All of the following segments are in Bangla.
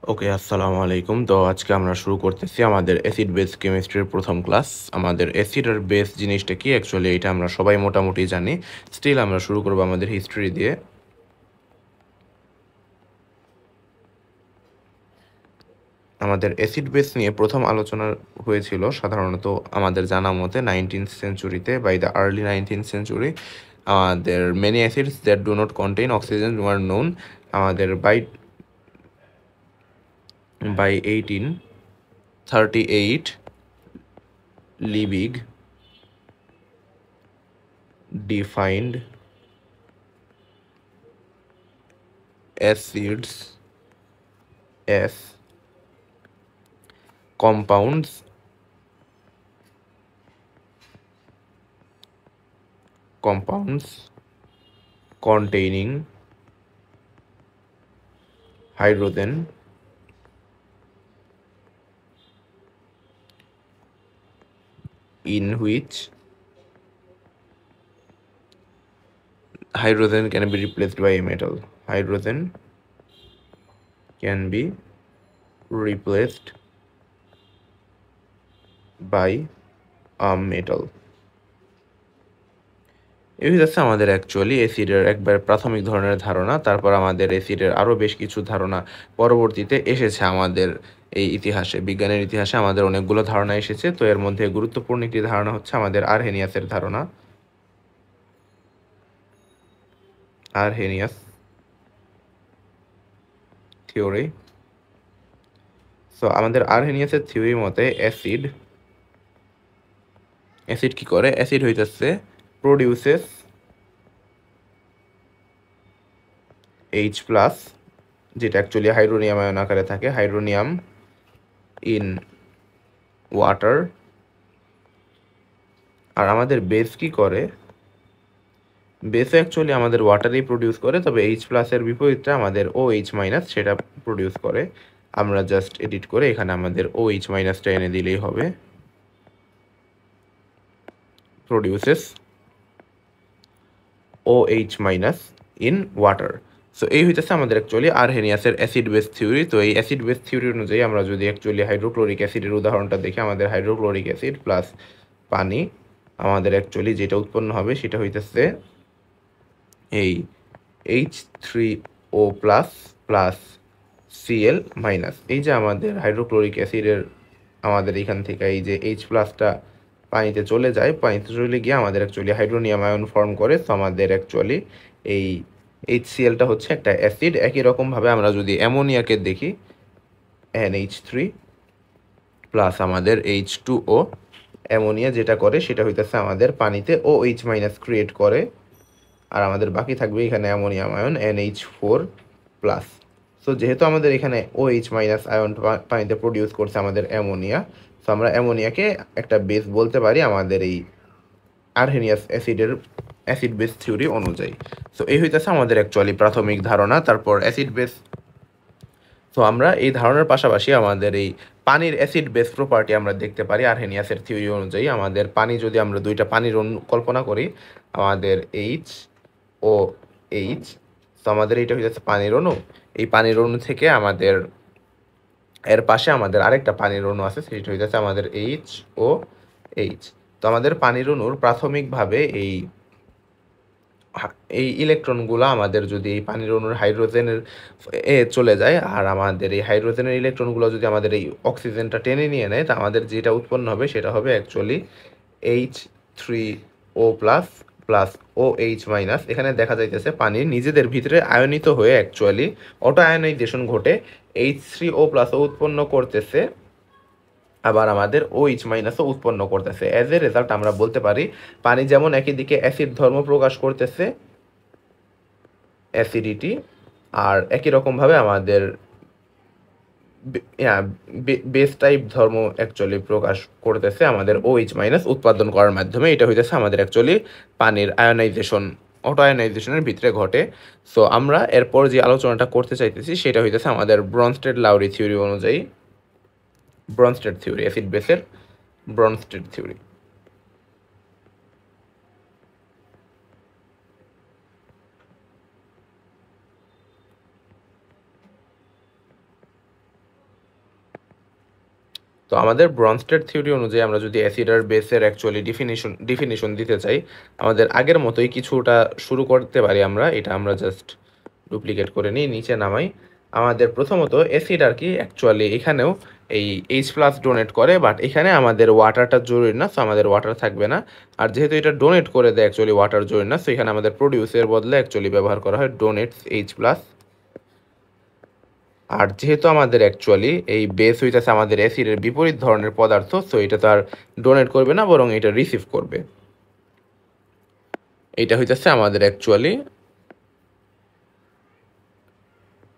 ওকে, আসসালামু আলাইকুম। তো আজকে আমরা শুরু করতেছি আমাদের অ্যাসিড বেস কেমিস্ট্রির প্রথম ক্লাস। আমাদের অ্যাসিড আর বেস জিনিসটা কি অ্যাকচুয়ালি এটা আমরা সবাই মোটামুটি জানি। স্টিল আমরা শুরু করব আমাদের হিস্ট্রি দিয়ে। আমাদের অ্যাসিড বেস নিয়ে প্রথম আলোচনা হয়েছিল সাধারণত আমাদের জানা মতে 19th সেঞ্চুরিতে, by the early 19th century. আমাদের many acids that do not contain oxygen were known. আমাদের by 1838 Liebig defined acids as compounds containing hydrogen in which hydrogen can be replaced by a metal. Hydrogen can be replaced by a metal. এই হচ্ছে আমাদের অ্যাকচুয়ালি অ্যাসিডের একবার প্রাথমিক ধরনের ধারণা। তারপর আমাদের অ্যাসিডের আরও বেশ কিছু ধারণা পরবর্তীতে এসেছে আমাদের এই ইতিহাসে, বিজ্ঞানের ইতিহাসে আমাদের অনেকগুলো ধারণা এসেছে। তো এর মধ্যে গুরুত্বপূর্ণ একটি ধারণা হচ্ছে আমাদের আরহেনিয়াসের ধারণা। Arrhenius theory. সো আমাদের আরহেনিয়াসের থিওরি মতে অ্যাসিড কি করে? অ্যাসিড হইতেছে প্রডিউসেস এইচ প্লাস, যেটা অ্যাকচুয়ালি হাইড্রোনিয়াম আয়ন আকারে থাকে, হাইড্রোনিয়াম ইন ওয়াটার। আর আমাদের বেস কি করে? বেসও অ্যাকচুয়ালি আমাদের ওয়াটারেই প্রডিউস করে, তবে এইচ প্লাসের বিপরীতটা আমাদের ও এইচ মাইনাস সেটা প্রডিউস করে। আমরা জাস্ট এডিট করে এখানে আমাদের ও এইচ মাইনাসটা এনে দিলেই হবে। Produces O H minus in water. So এই হইতেছে আমাদের অ্যাকচুয়ালি আরহেনিয়াসের অ্যাসিড বেস থিওরি। তো এই অ্যাসিড বেস থিওরি অনুযায়ী আমরা যদি অ্যাকচুয়ালি হাইড্রোক্লোরিক অ্যাসিডের উদাহরণটা দেখি, আমাদের হাইড্রোক্লোরিক অ্যাসিড প্লাস পানি, আমাদের অ্যাকচুয়ালি যেটা উৎপন্ন হবে সেটা হইতেছে এই H3O plus plus Cl minus. এই যে আমাদের হাইড্রোক্লোরিক অ্যাসিডের আমাদের এখান থেকে এই যে এইচ প্লাসটা পানিতে চলে যায়, পানিতে চলে গিয়ে আমাদের অ্যাকচুয়ালি হাইড্রোনিয়াম আয়ন ফর্ম করে। তো আমাদের অ্যাকচুয়ালি এই HClটা হচ্ছে একটা অ্যাসিড। একই রকমভাবে আমরা যদি অ্যামোনিয়াকে দেখি, NH3 প্লাস আমাদের H2O, অ্যামোনিয়া যেটা করে সেটা হইতেছে আমাদের পানিতে OH মাইনাস ক্রিয়েট করে, আর আমাদের বাকি থাকবে এখানে ammonium ion NH4 plus. So যেহেতু আমাদের এখানে OH মাইনাস আয়ন পানিতে প্রডিউস করছে আমাদের অ্যামোনিয়া, সো আমরা অ্যামোনিয়াকে একটা বেস বলতে পারি আমাদের এই আরহেনিয়াস অ্যাসিডের অ্যাসিড বেস থিওরি অনুযায়ী। সো এই হইতেছে আমাদের অ্যাকচুয়ালি প্রাথমিক ধারণা। তারপর অ্যাসিড বেস, তো আমরা এই ধারণার পাশাপাশি আমাদের এই পানির অ্যাসিড বেস প্রপার্টি আমরা দেখতে পারি আরহেনিয়াসের থিওরি অনুযায়ী। আমাদের পানি যদি আমরা দুইটা পানির অণু কল্পনা করি, আমাদের এইচ ও এইচ, তো আমাদের এইটা হয়ে যাচ্ছে পানির অণু। এই পানির অণু থেকে আমাদের এর পাশে আমাদের আরেকটা পানির অণু আছে, সেটা হয়ে যাচ্ছে আমাদের এইচ ও এইচ। তো আমাদের পানির অণুর প্রাথমিকভাবে এই ইলেকট্রনগুলো আমাদের যদি এই পানির অণুর হাইড্রোজেনের চলে যায়, আর আমাদের এই হাইড্রোজেনের ইলেকট্রনগুলো যদি আমাদের এই অক্সিজেনটা টেনে নিয়ে নেয়, তা আমাদের যেটা উৎপন্ন হবে সেটা হবে actually H3O plus plus OH minus. এখানে দেখা যাইতেছে পানির নিজেদের ভিতরে আয়নিত হয়ে অ্যাকচুয়ালি অটো আয়নাইজেশন ঘটে H3O প্লাসও উৎপন্ন করতেছে, আবার আমাদের OH মাইনাসও উৎপন্ন করতেছে। অ্যাজ এ রেজাল্ট আমরা বলতে পারি পানি যেমন একই দিকে অ্যাসিড ধর্ম প্রকাশ করতেছে, অ্যাসিডিটি, আর একই রকমভাবে আমাদের বেস টাইপ ধর্ম অ্যাকচুয়ালি প্রকাশ করতেছে আমাদের OH মাইনাস উৎপাদন করার মাধ্যমে। এটা হইতেছে আমাদের অ্যাকচুয়ালি পানির আয়নাইজেশন, অটো আয়নাইজেশনের ভিতরে ঘটে। সো আমরা এরপর যে আলোচনাটা করতে চাইতেছি সেটা হইতেছে আমাদের ব্রনস্টেড লাউরি থিওরি অনুযায়ী, ব্রনস্টেড থিওরি, অ্যাসিড বেসের ব্রনস্টেড থিওরি। তো আমাদের ব্রনস্টেড থিওরি অনুযায়ী আমরা যদি অ্যাসিড আর বেসের অ্যাকচুয়ালি ডিফিনিশন দিতে চাই, আমাদের আগের মতোই কিছুটা শুরু করতে পারি আমরা। এটা আমরা জাস্ট ডুপ্লিকেট করে নিই, নিচে নামাই। আমাদের প্রথমত অ্যাসিড আর কি অ্যাকচুয়ালি এখানেও এই এইচ প্লাস ডোনেট করে, বাট এখানে আমাদের ওয়াটারটা জরুরি না, সো আমাদের ওয়াটার থাকবে না। আর যেহেতু এটা ডোনেট করে দেয় অ্যাকচুয়ালি ওয়াটার জরুরি না, সো এখানে আমাদের প্রডিউসের বদলে অ্যাকচুয়ালি ব্যবহার করা হয় ডোনেটস এইচ প্লাস। আর যেহেতু আমাদের অ্যাকচুয়ালি এই বেস হইতেছে আমাদের অ্যাসিডের বিপরীত ধরনের পদার্থ, সো এটা তো আর ডোনেট করবে না, বরং এটা রিসিভ করবে। এইটা হইতেছে আমাদের অ্যাকচুয়ালি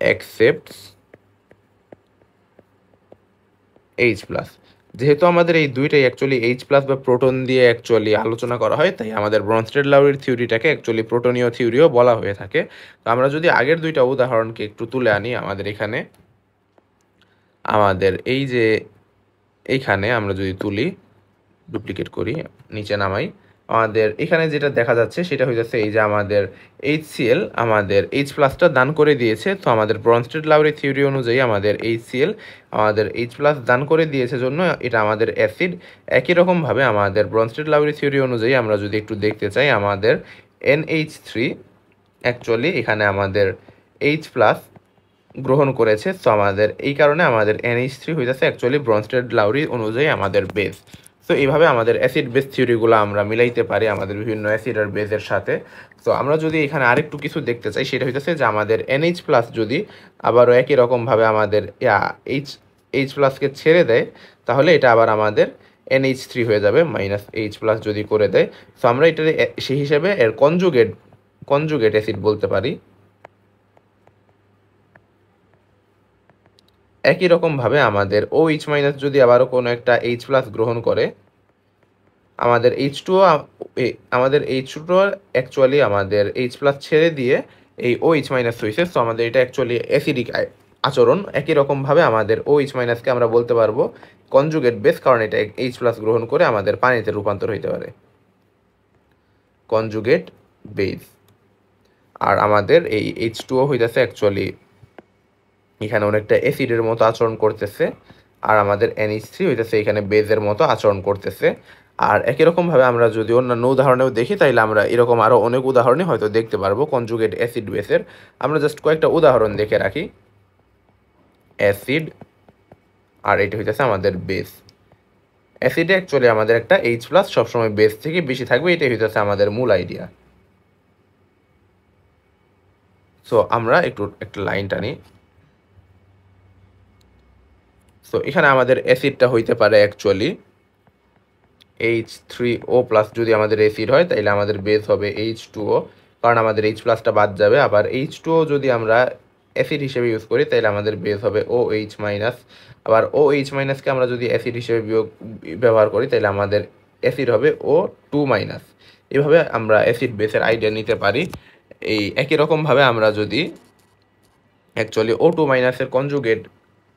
অ্যাকসেপ্টস এইচ প্লাস। যেহেতু আমাদের এই দুইটাই অ্যাকচুয়ালি এইচ প্লাস বা প্রোটন দিয়ে অ্যাকচুয়ালি আলোচনা করা হয়, তাই আমাদের ব্রনস্টেড লাউরির থিওরিটাকে অ্যাকচুয়ালি প্রোটনীয় থিওরিও বলা হয়ে থাকে। তো আমরা যদি আগের দুইটা উদাহরণকে একটু তুলে আনি, আমাদের এখানে আমাদের এই যে এইখানে আমরা যদি তুলি, ডুপ্লিকেট করি, নিচে নামাই, আমাদের এখানে যেটা দেখা যাচ্ছে সেটা হইতেছে এই যে আমাদের HCl আমাদের H প্লাসটা দান করে দিয়েছে। তো আমাদের ব্রনস্টেড লাউরি থিওরি অনুযায়ী আমাদের HCl আমাদের H প্লাস দান করে দিয়েছে জন্য এটা আমাদের অ্যাসিড। একই রকমভাবে আমাদের ব্রনস্টেড লাউরি থিওরি অনুযায়ী আমরা যদি একটু দেখতে চাই, আমাদের NH3 অ্যাকচুয়ালি এখানে আমাদের H প্লাস গ্রহণ করেছে। সো আমাদের এই কারণে আমাদের NH3 হইতেছে অ্যাকচুয়ালি ব্রনস্টেড লাউরি অনুযায়ী আমাদের বেস। সো এইভাবে আমাদের অ্যাসিড বেস থিওরিগুলো আমরা মিলাইতে পারি আমাদের বিভিন্ন অ্যাসিড আর বেসের সাথে। তো আমরা যদি এখানে আরেকটু কিছু দেখতে চাই, সেটা হইতেছে যে আমাদের NH প্লাস যদি আবারও একই রকমভাবে আমাদের H প্লাসকে ছেড়ে দেয়, তাহলে এটা আবার আমাদের NH3 হয়ে যাবে, মাইনাস H প্লাস যদি করে দেয়। সো আমরা এটা সেই হিসেবে এর কনজুগেট অ্যাসিড বলতে পারি। একই রকমভাবে আমাদের OH মাইনাস যদি আবারও কোনো একটা H প্লাস গ্রহণ করে, আমাদের আমাদের H2 অ্যাকচুয়ালি আমাদের H প্লাস ছেড়ে দিয়ে এই OH মাইনাস হয়েছে। সো আমাদের এটা অ্যাকচুয়ালি অ্যাসিডিক আচরণ। একই রকমভাবে আমাদের OH মাইনাসকে আমরা বলতে পারবো কনজুগেট বেস, কারণ এটা H প্লাস গ্রহণ করে আমাদের পানিতে রূপান্তর হইতে পারে, কনজুগেট বেস। আর আমাদের এই H2O হইতেছে অ্যাকচুয়ালি এখানে অনেকটা অ্যাসিডের মতো আচরণ করতেছে, আর আমাদের NH3 হইতেছে এখানে বেজের মতো আচরণ করতেছে। আর একই রকমভাবে আমরা যদি অন্যান্য উদাহরণেও দেখি, তাইলে আমরা এরকম আরও অনেক উদাহরণই হয়তো দেখতে পারবো কনজুগেট অ্যাসিড বেসের। আমরা জাস্ট কয়েকটা উদাহরণ দেখে রাখি। অ্যাসিড আর এটা হইতেছে আমাদের বেস। অ্যাসিডে অ্যাকচুয়ালি আমাদের একটা H প্লাস সবসময় বেস থেকে বেশি থাকবে, এটাই হইতেছে আমাদের মূল আইডিয়া। সো আমরা একটা লাইন টানি। সো এখানে আমাদের অ্যাসিডটা হইতে পারে অ্যাকচুয়ালি H3O প্লাস। যদি আমাদের অ্যাসিড হয় তাইলে আমাদের বেস হবে H2O, কারণ আমাদের H প্লাসটা বাদ যাবে। আবার H2O যদি আমরা অ্যাসিড হিসেবে ইউজ করি তাইলে আমাদের বেস হবে OH মাইনাস। আবার OH মাইনাসকে আমরা যদি অ্যাসিড হিসেবে ব্যবহার করি তাইলে আমাদের অ্যাসিড হবে O2 মাইনাস। এভাবে আমরা অ্যাসিড বেসের আইডিয়া নিতে পারি। এই একই রকমভাবে আমরা যদি অ্যাকচুয়ালি O2 মাইনাসের কনজুগেট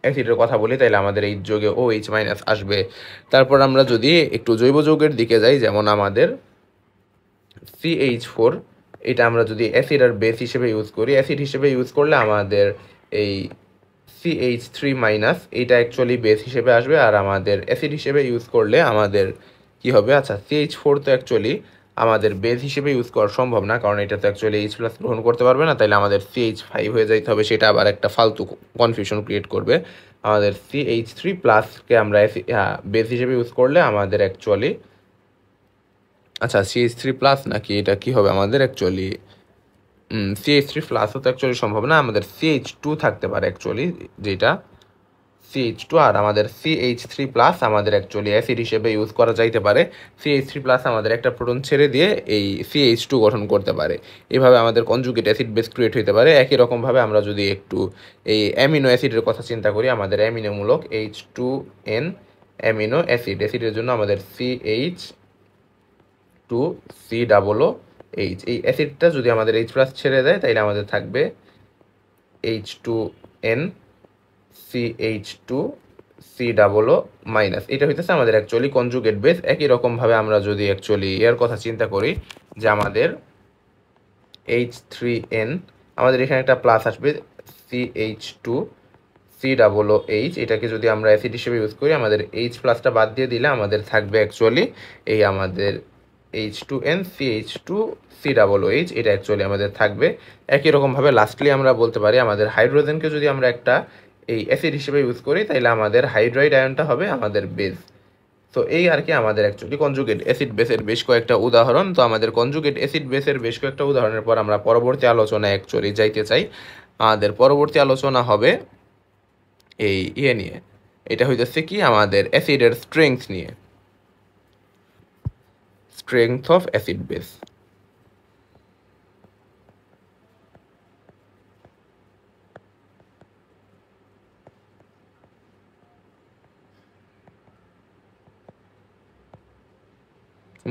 অ্যাসিডের কথা বলি, তাইলে আমাদের এই যোগে OH মাইনাস আসবে। তারপর আমরা যদি একটু জৈব যৌগের দিকে যাই, যেমন আমাদের CH4, এটা আমরা যদি অ্যাসিড আর বেস হিসেবে ইউজ করি, অ্যাসিড হিসেবে ইউজ করলে আমাদের এই CH3 মাইনাস এটা অ্যাকচুয়ালি বেস হিসেবে আসবে। আর আমাদের অ্যাসিড হিসেবে ইউজ করলে আমাদের কি হবে, আচ্ছা CH4 তো অ্যাকচুয়ালি আমাদের বেস হিসেবে ইউজ করা সম্ভব না, কারণ এটা তো অ্যাকচুয়ালি H প্লাস গ্রহণ করতে পারবে না, তাইলে আমাদের CH5 হয়ে যাইতে হবে। সেটা আবার একটা ফালতু কনফিউশন ক্রিয়েট করবে। আমাদের CH3 প্লাসকে আমরা বেস হিসেবে ইউজ করলে আমাদের অ্যাকচুয়ালি, আচ্ছা CH3 প্লাস নাকি এটা কি হবে আমাদের অ্যাকচুয়ালি CH3 প্লাসও তো অ্যাকচুয়ালি সম্ভব না, আমাদের CH2 থাকতে পারে অ্যাকচুয়ালি, যেটা CH2। আর আমাদের CH3 প্লাস আমাদের অ্যাকচুয়ালি অ্যাসিড হিসেবে ইউজ করা যাইতে পারে। CH3 প্লাস আমাদের একটা প্রোটন ছেড়ে দিয়ে এই CH2 গঠন করতে পারে। এভাবে আমাদের কনজুগেট অ্যাসিড বেস ক্রিয়েট হতে পারে। একই রকমভাবে আমরা যদি একটু এই অ্যামিনো অ্যাসিডের কথা চিন্তা করি, আমাদের অ্যামিনোমূলক H2N অ্যামিনো অ্যাসিডের জন্য আমাদের CH2COOH। এই অ্যাসিডটা যদি আমাদের H প্লাস ছেড়ে দেয় তাইলে আমাদের থাকবে H2N CH2COO মাইনাস। এটা হইতেছে আমাদের অ্যাকচুয়ালি কনজুগেট বেস। একই রকমভাবে আমরা যদি অ্যাকচুয়ালি এর কথা চিন্তা করি, যে আমাদের H3N, আমাদের এখানে একটা প্লাস আসবে CH2 COOH, এটাকে যদি আমরা অ্যাসিড হিসেবে ইউজ করি, আমাদের H প্লাসটা বাদ দিয়ে দিলে আমাদের থাকবে অ্যাকচুয়ালি এই আমাদের H2NCH2COOH, এটা অ্যাকচুয়ালি আমাদের থাকবে। একই রকমভাবে লাস্টলি আমরা বলতে পারি আমাদের হাইড্রোজেনকে যদি আমরা একটা এই অ্যাসিড হিসেবে ইউজ করি, তাইলে আমাদের হাইড্রাইড আয়নটা হবে আমাদের বেস। তো এই আর কি আমাদের অ্যাকচুয়ালি কনজুগেট অ্যাসিড বেসের বেশ কয়েকটা উদাহরণ। তো আমাদের কনজুগেট অ্যাসিড বেসের বেশ কয়েকটা উদাহরণের পর আমরা পরবর্তী আলোচনায় অ্যাকচুয়ালি যাইতে চাই। আমাদের পরবর্তী আলোচনা হবে এই নিয়ে, এটা হইতেছে কি আমাদের অ্যাসিডের স্ট্রেংথ নিয়ে, স্ট্রেংথ অফ অ্যাসিড বেস।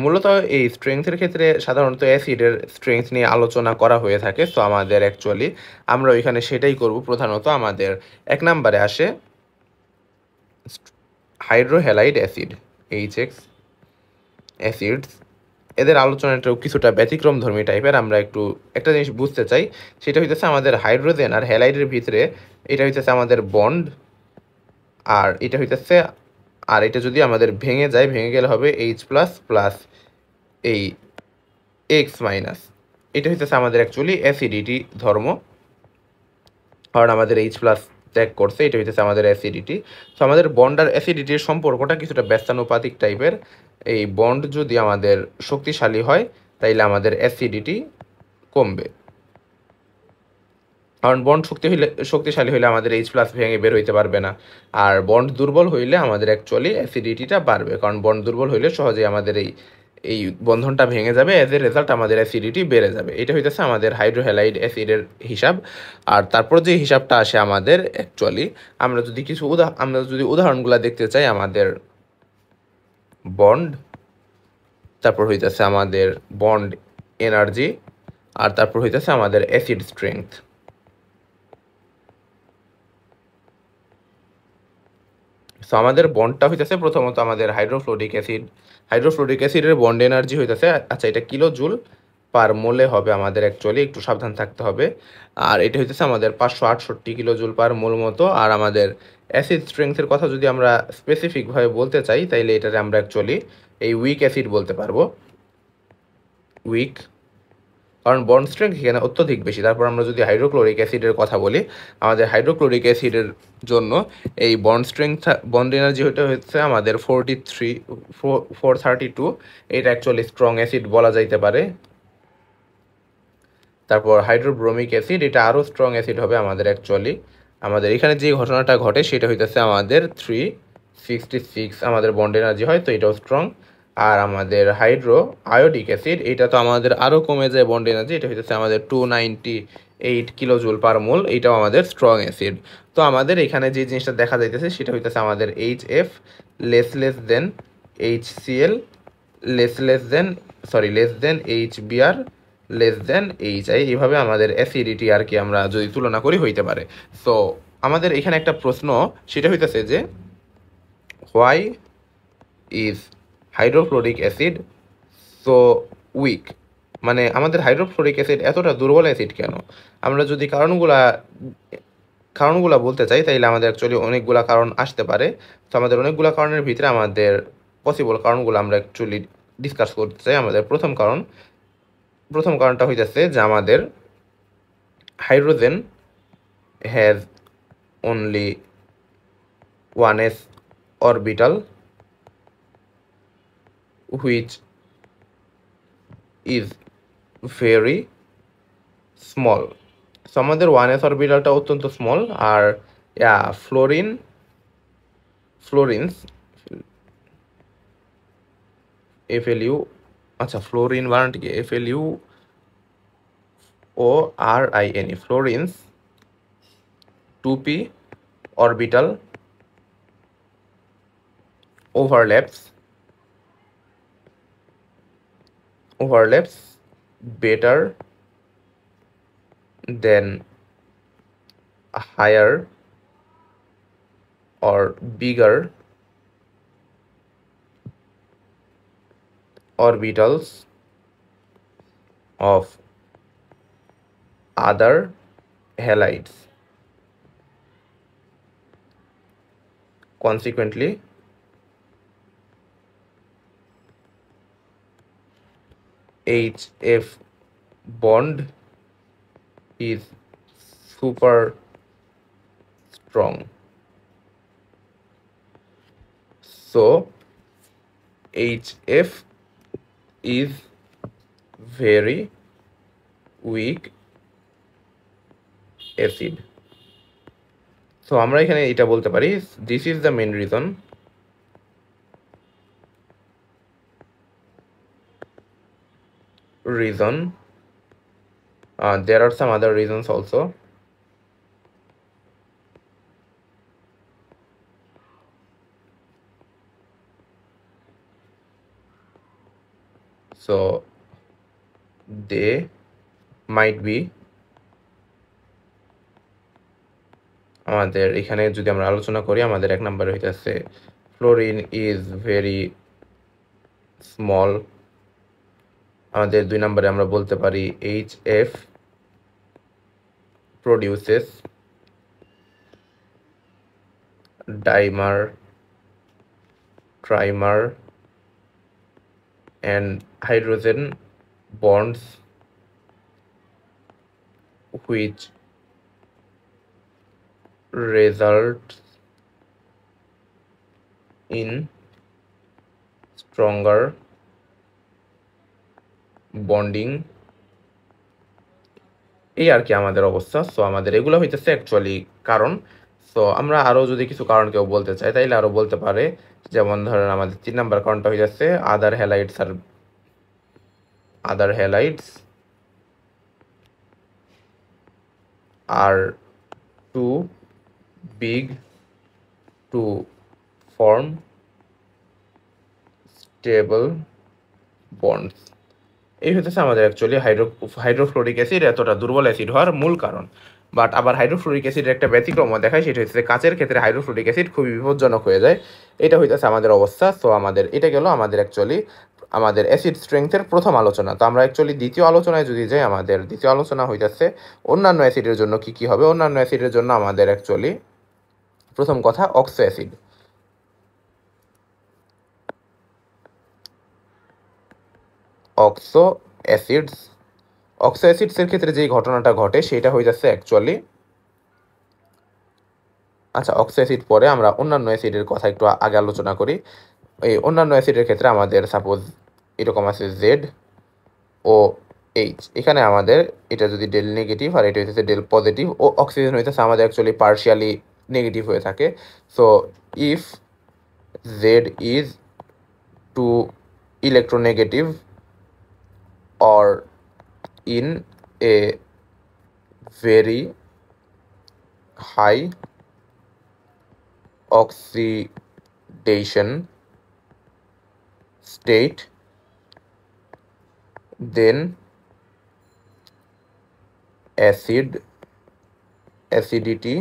মূলত এই স্ট্রেংথের ক্ষেত্রে সাধারণত অ্যাসিডের স্ট্রেংথ নিয়ে আলোচনা করা হয়ে থাকে। সো আমাদের অ্যাকচুয়ালি আমরা ওইখানে সেটাই করব। প্রধানত আমাদের 1 নম্বরে আসে হাইড্রোহ্যালাইড অ্যাসিড, HX অ্যাসিডস। এদের আলোচনাটাও কিছুটা ব্যতিক্রমধর্মী টাইপের। আমরা একটু একটা জিনিস বুঝতে চাই, সেটা হইতেছে আমাদের হাইড্রোজেন আর হ্যালাইডের ভিতরে এটা হইতেছে আমাদের বন্ড, আর এটা হইতেছে, আর এটা যদি আমাদের ভেঙে যায়, ভেঙে গেলে হবে H প্লাস প্লাস এই X মাইনাস। এটা হইতেছে আমাদের অ্যাকচুয়ালি অ্যাসিডিটি ধর্ম, কারণ আমাদের H প্লাস ত্যাগ করছে, এটা হইতেছে আমাদের অ্যাসিডিটি। তো আমাদের বন্ড আর অ্যাসিডিটির সম্পর্কটা কিছুটা ব্যস্তানুপাতিক টাইপের। এই বন্ড যদি আমাদের শক্তিশালী হয়, তাইলে আমাদের অ্যাসিডিটি কমবে, কারণ বন্ড শক্তিশালী হইলে আমাদের H প্লাস ভেঙে বের হইতে পারবে না। আর বন্ড দুর্বল হইলে আমাদের অ্যাকচুয়ালি অ্যাসিডিটিটা বাড়বে, কারণ বন্ড দুর্বল হইলে সহজেই আমাদের এই বন্ধনটা ভেঙে যাবে, অ্যাজ এ রেজাল্ট আমাদের অ্যাসিডিটি বেড়ে যাবে। এটা হইতেছে আমাদের হাইড্রোহ্যালাইড অ্যাসিডের হিসাব। আর তারপর যে হিসাবটা আসে আমাদের অ্যাকচুয়ালি, আমরা যদি উদাহরণগুলো দেখতে চাই, আমাদের বন্ড, তারপর হইতেছে আমাদের বন্ড এনার্জি, আর তারপর হইতেছে আমাদের অ্যাসিড স্ট্রেংথ। সো আমাদের বন্ডটা হইতেছে প্রথমত আমাদের হাইড্রোফ্লোরিক অ্যাসিডের বন্ড এনার্জি হইতেছে, আচ্ছা এটা কিলো জুল পার মোলে হবে আমাদের অ্যাকচুয়ালি, একটু সাবধান থাকতে হবে। আর এটা হইতেছে আমাদের 568 কিলো জুল পার মোল মতো। আর আমাদের অ্যাসিড স্ট্রেংথের কথা যদি আমরা স্পেসিফিকভাবে বলতে চাই, তাইলে এটাতে আমরা অ্যাকচুয়ালি এই উইক অ্যাসিড বলতে পারবো, উইক, কারণ বন্ড স্ট্রেংথ এখানে অত্যধিক বেশি। তারপর আমরা যদি হাইড্রোক্লোরিক অ্যাসিডের কথা বলি, আমাদের হাইড্রোক্লোরিক অ্যাসিডের জন্য এই বন্ড এনার্জি হচ্ছে আমাদের 432। এটা অ্যাকচুয়ালি স্ট্রং অ্যাসিড বলা যাইতে পারে। তারপর হাইড্রোব্রোমিক অ্যাসিড, এটা আরও স্ট্রং অ্যাসিড হবে আমাদের অ্যাকচুয়ালি। আমাদের এখানে যে ঘটনাটা ঘটে সেটা হইতেছে আমাদের 366 আমাদের বন্ড এনার্জি হয়, তো এটাও স্ট্রং। আর আমাদের আয়োডিক অ্যাসিড, এটা তো আমাদের আরও কমে যায় বন্ড এনার্জি, এটা হইতেছে আমাদের 298 কিলো জুল পার মোল, এটাও আমাদের স্ট্রং অ্যাসিড। তো আমাদের এখানে যে জিনিসটা দেখা যাইতেছে সেটা হইতেছে আমাদের HF less than HCl less than HBr less than HI, এইভাবে আমাদের অ্যাসিডিটি আর কি আমরা যদি তুলনা করি হইতে পারে। সো আমাদের এখানে একটা প্রশ্ন, সেটা হইতেছে যে why is hydrofluoric acid so weak, মানে আমাদের হাইড্রোফ্লোরিক অ্যাসিড এতটা দুর্বল অ্যাসিড কেন? আমরা যদি কারণগুলা বলতে চাই, তাইলে আমাদের অ্যাকচুয়ালি অনেকগুলা কারণ আসতে পারে। তো আমাদের অনেকগুলা কারণের ভিতরে আমাদের পসিবল কারণগুলো আমরা অ্যাকচুয়ালি ডিসকাস করতে চাই। আমাদের প্রথম কারণটা হইতেছে যে আমাদের hydrogen has only 1s orbital which is very small. So আমাদের 1s অরবিটালটা অত্যন্ত স্মল। আর ফ্লোরিনস FLU, আচ্ছা ফ্লোরিন বানানটা কি? FLUORINE, ফ্লোরিনস 2p orbital overlaps better than higher or bigger orbitals of other halides. Consequently, HF bond is super strong. So HF is very weak acid. So আমরা এখানে এটা বলতে পারি, this is the main reason. There are some other reasons also. So they might be, আমাদের এখানে যদি আমরা আলোচনা করি, আমাদের এক নম্বরে হইতেছে ফ্লোরিন ইজ ভেরি স্মল। আমাদের দুই নম্বরে আমরা বলতে পারি HF produces dimer, trimer and hydrogen bonds which results in stronger bonding। এই আর কি আমাদের অবস্থা। সো আমাদের এগুলো হইতেছে অ্যাকচুয়ালি কারণ। সো আমরা আরও যদি কিছু কারণ কেউ বলতে চাই তাইলে আরও বলতে পারে, যেমন ধরেন আমাদের 3 নাম্বার কারণটা হয়ে যাচ্ছে other halides are too big to form stable bonds. এই হচ্ছে আমাদের অ্যাকচুয়ালি হাইড্রোফ্লোরিক অ্যাসিড এতটা দুর্বল অ্যাসিড হওয়ার মূল কারণ। বাট আবার হাইড্রোফ্লোরিক অ্যাসিডের একটা ব্যতিক্রমও দেখায়, সেটা হচ্ছে কাচের ক্ষেত্রে হাইড্রোফ্লোরিক অ্যাসিড খুবই বিপজ্জনক হয়ে যায়। এটা হইতেছে আমাদের অবস্থা। সো এটা গেল আমাদের অ্যাকচুয়ালি আমাদের অ্যাসিড স্ট্রেংথের প্রথম আলোচনা। তো আমরা অ্যাকচুয়ালি দ্বিতীয় আলোচনায় যদি যাই, আমাদের দ্বিতীয় আলোচনা হইতেছে অন্যান্য অ্যাসিডের জন্য কি কি হবে। অন্যান্য অ্যাসিডের জন্য আমাদের অ্যাকচুয়ালি প্রথম কথা অক্সো অ্যাসিড। অক্সো অ্যাসিডসের ক্ষেত্রে যেই ঘটনাটা ঘটে সেটা হয়ে যাচ্ছে অ্যাকচুয়ালি, আচ্ছা অক্সো অ্যাসিড পরে আমরা অন্যান্য অ্যাসিডের কথা একটু আগে আলোচনা করি। এই অন্যান্য অ্যাসিডের ক্ষেত্রে আমাদের সাপোজ এরকম আছে জেড ও এইচ। এখানে আমাদের এটা যদি ডেল নেগেটিভ আর এটা হইতেছে ডেল পজিটিভ, ও অক্সিজেন হইতেছে আমাদের অ্যাকচুয়ালি পার্শিয়ালি নেগেটিভ হয়ে থাকে। So if Z is too electronegative or in a very high oxidation state, then acidity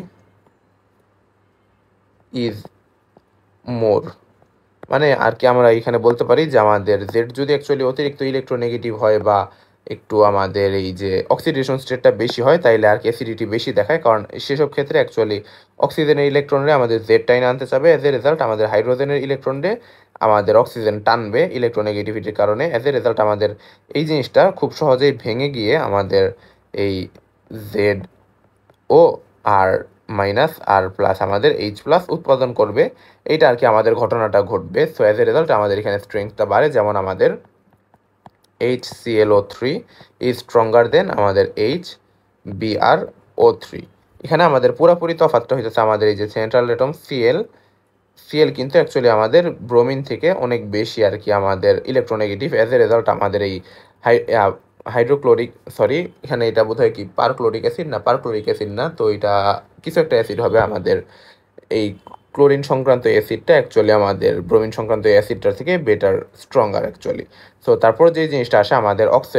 is more। মানে আর কি আমরা এখানে বলতে পারি যে আমাদের জেড যদি অ্যাকচুয়ালি অতিরিক্ত ইলেকট্রোনেগেটিভ হয় বা একটু আমাদের এই যে অক্সিডেশন স্টেটটা বেশি হয়, তাইলে আর কি অ্যাসিডিটি বেশি দেখায়। কারণ সেসব ক্ষেত্রে অ্যাকচুয়ালি অক্সিজেনের ইলেকট্রনরে আমাদের জেড টাইনে আনতে চাবে, অ্যাজ এ রেজাল্ট আমাদের হাইড্রোজেনের ইলেকট্রনরে আমাদের অক্সিজেন টানবে ইলেকট্রোনেগেটিভিটির কারণে। অ্যাজ এ রেজাল্ট আমাদের এই জিনিসটা খুব সহজেই ভেঙে গিয়ে আমাদের এই জেড ও আর মাইনাস আর প্লাস আমাদের এইচ প্লাস উৎপাদন করবে। এইটা আর কি আমাদের ঘটনাটা ঘটবে। সো অ্যাজ এ রেজাল্ট আমাদের এখানে স্ট্রেংথটা বাড়ে, যেমন আমাদের HClO3 ইজ স্ট্রঙ্গার দেন আমাদের HBrO3। এখানে আমাদের পুরোপুরি তফাৎটা হইতেছে আমাদের এই যে সেন্ট্রাল অ্যাটম সিএল কিন্তু অ্যাকচুয়ালি আমাদের ব্রোমিন থেকে অনেক বেশি আর কি আমাদের ইলেকট্রোনেগেটিভ। অ্যাজ এ রেজাল্ট আমাদের এই এখানে এটা বোধহয় কি পারক্লোরিক অ্যাসিড না, তো এটা কিছু একটা অ্যাসিড হবে। আমাদের এই ক্লোরিন সংক্রান্ত অ্যাসিডটা অ্যাকচুয়ালি আমাদের ব্রোমিন সংক্রান্ত অ্যাসিডটার থেকে বেটার স্ট্রঙ্গার অ্যাকচুয়ালি। সো তারপর যে জিনিসটা আসে আমাদের অক্সো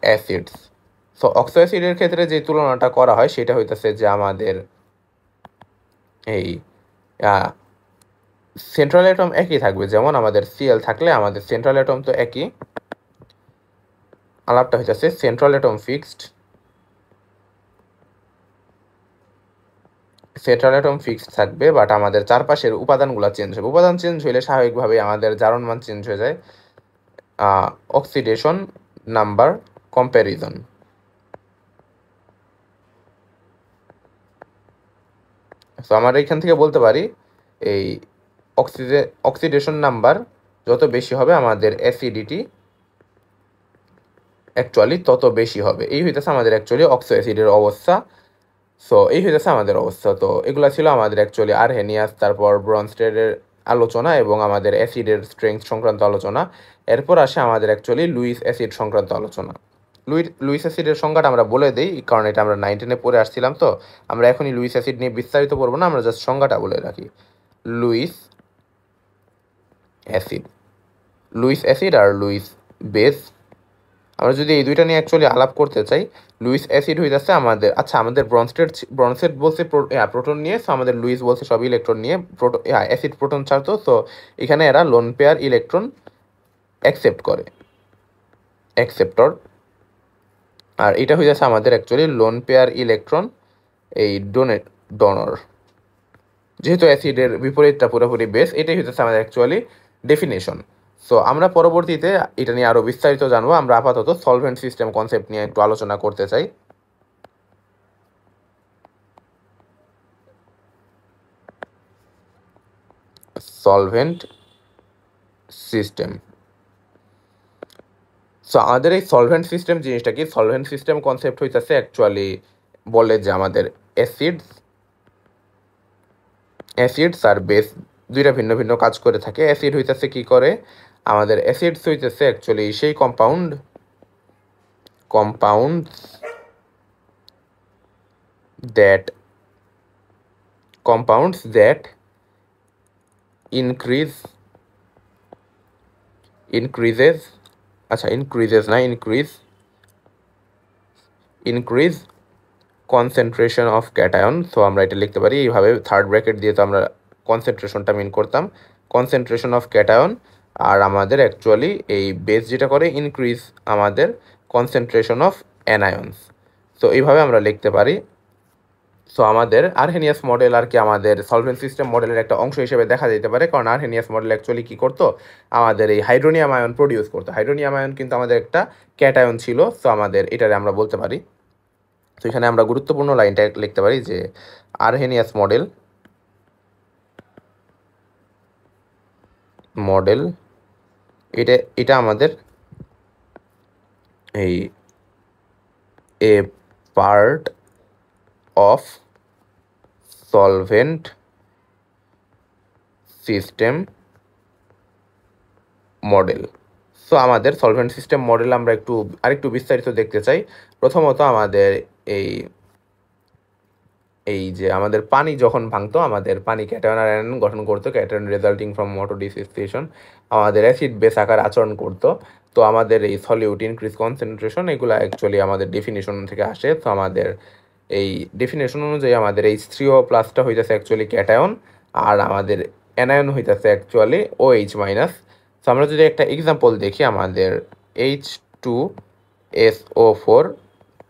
অ্যাসিডস। সো অক্সো অ্যাসিডের ক্ষেত্রে যে তুলনাটা করা হয় সেটা হইতেছে যে আমাদের এই সেন্ট্রাল অ্যাটম একই থাকবে, যেমন আমাদের সিএল থাকলে আমাদের সেন্ট্রাল অ্যাটম তো একই। আলাপটা হইতেছে central atom fixed central atom fixed থাকবে, বাট আমাদের চারপাশের উপাদানগুলো চেঞ্জ হবে। উপাদান চেঞ্জ হইলে স্বাভাবিকভাবেই আমাদের জারণ মান চেঞ্জ হয়ে যায়। Oxidation number comparison. সো আমরা এখান থেকে বলতে পারি এই অক্সিডেশন নাম্বার যত বেশি হবে আমাদের অ্যাসিডিটি অ্যাকচুয়ালি তত বেশি হবে। এই হইতেছে আমাদের অ্যাকচুয়ালি অক্সো অ্যাসিডের অবস্থা। সো এই হইতেছে আমাদের অবস্থা। তো এগুলো ছিল আমাদের অ্যাকচুয়ালি আরহেনিয়াস, তারপর ব্রনস্টেডের আলোচনা এবং আমাদের অ্যাসিডের স্ট্রেংথ সংক্রান্ত আলোচনা। এরপর আসে আমাদের অ্যাকচুয়ালি লুইস অ্যাসিড সংক্রান্ত আলোচনা। লুইস অ্যাসিডের সংজ্ঞাটা আমরা বলে দিই, কারণ এটা আমরা 9-10 পড়ে আসছিলাম। তো আমরা এখনই লুইস অ্যাসিড নিয়ে বিস্তারিত পড়বো না, আমরা জাস্ট সংজ্ঞাটা বলে রাখি। লুইস অ্যাসিড, লুইস অ্যাসিড আর লুইস বেস, আমরা যদি এই দুইটা নিয়ে অ্যাকচুয়ালি আলাপ করতে চাই, লুইস অ্যাসিড হইতেছে আমাদের, আচ্ছা আমাদের ব্রনস্টেড বলছে প্রোটন নিয়ে, সো আমাদের লুইস বলছে সব ইলেকট্রন নিয়ে, অ্যাসিড প্রোটন ছাড়তো, সো এখানে এরা লোন পেয়ার ইলেকট্রন অ্যাকসেপ্ট করে, অ্যাকসেপ্টর। আর এটা হয়ে যাচ্ছে আমাদের অ্যাকচুয়ালি লোন পেয়ার ইলেকট্রন এই ডোনর। যেহেতু অ্যাসিডের বিপরীতটা পুরোপুরি বেস, এটাই হচ্ছে আমাদের অ্যাকচুয়ালি ডেফিনেশন। সো আমরা পরবর্তীতে এটা নিয়ে আরও বিস্তারিত জানবো। আমরা আপাতত সলভেন্ট সিস্টেম কনসেপ্ট নিয়ে একটু আলোচনা করতে চাই। Solvent system. সো আমাদের এই সলভেন্ট সিস্টেম জিনিসটা কি? সলভেন্ট সিস্টেম কনসেপ্ট হইতেছে অ্যাকচুয়ালি বলে যে আমাদের অ্যাসিডস আর বেস দুইটা ভিন্ন ভিন্ন কাজ করে থাকে। অ্যাসিড হইতেছে কি করে? আমাদের অ্যাসিডস হইতেছে অ্যাকচুয়ালি সেই compounds that increases increase concentration of cation. So আমরা এটা লিখতে পারি এইভাবে, থার্ড ব্র্যাকেট দিয়ে তো আমরা কনসেন্ট্রেশনটা মিন করতাম, কনসেন্ট্রেশন অফ ক্যাটায়ন। আর আমাদের অ্যাকচুয়ালি এই বেস যেটা করে ইনক্রিজ আমাদের কনসেন্ট্রেশন অফ অ্যানায়ন্স। সো এইভাবে আমরা লিখতে পারি। সো আমাদের আরহেনিয়াস মডেল আর কি আমাদের সলভেন্ট সিস্টেম মডেলের একটা অংশ হিসেবে দেখা যেতে পারে, কারণ আরহেনিয়াস মডেল অ্যাকচুয়ালি কী করতো? আমাদের এই হাইড্রোনিয়াম আয়ন প্রডিউস করতো। হাইড্রোনিয়াম আয়ন কিন্তু আমাদের একটা ক্যাটায়ন ছিল। সো আমাদের এটারে আমরা বলতে পারি, তো এখানে আমরা গুরুত্বপূর্ণ লাইনটা লিখতে পারি যে আরহেনিয়াস মডেল এটা আমাদের এই a part of solvent system model. So আমাদের সলভেন্ট সিস্টেম মডেল আমরা আরেকটু বিস্তারিত দেখতে চাই। প্রথমত আমাদের এই যে আমাদের পানি যখন ভাঙতো, আমাদের পানি ক্যাটায়ন আর অ্যানায়ন গঠন করতো, cation resulting from water dissociation, আমাদের অ্যাসিড বেস আকার আচরণ করতো। তো আমাদের এই সলিউট ইনক্রিজ কনসেন্ট্রেশন, এগুলো অ্যাকচুয়ালি আমাদের ডেফিনেশন থেকে আসে। তো আমাদের এই ডেফিনেশন অনুযায়ী আমাদের H3O প্লাসটা হইতেছে অ্যাকচুয়ালি ক্যাটায়ন, আর আমাদের অ্যানায়ন হইতেছে অ্যাকচুয়ালি OH মাইনাস। তো আমরা যদি একটা এক্সাম্পল দেখি, আমাদের H2SO4